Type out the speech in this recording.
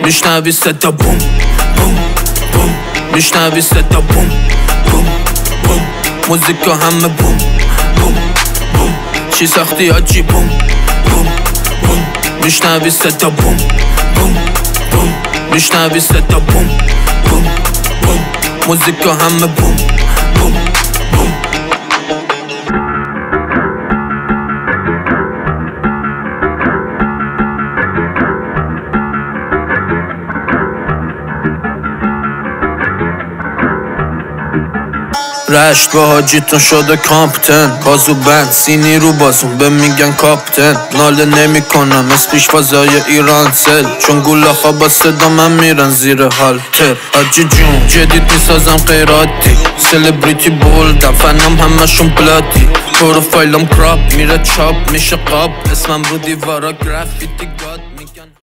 میشنوی صدا بوم بوم بوم، میشنوی صدا بوم بوم بوم، موزیکا همه بوم بوم بوم، چی ساختی آجی بوم بوم بوم، میشنوی صدا بوم بوم بوم، میشنوی صدا بوم بوم بوم، موزیکا همه بوم بوم بوم. رشت با حاجیتون شده کامپتن، بازو بند سینی رو بازون به میگن کاپتن. ناله نمی کنم از پیش فضای ایران سل، چون گوله ها با صدا من میرن زیر هالتر. حاجی جون جدید میسازم غیراتی، سلبریتی بولدم فنم همشون بلاتی. پروفایلم کراپ میره چاپ میشه قاب، اسمم رو دیوارا گرافیتی گاد.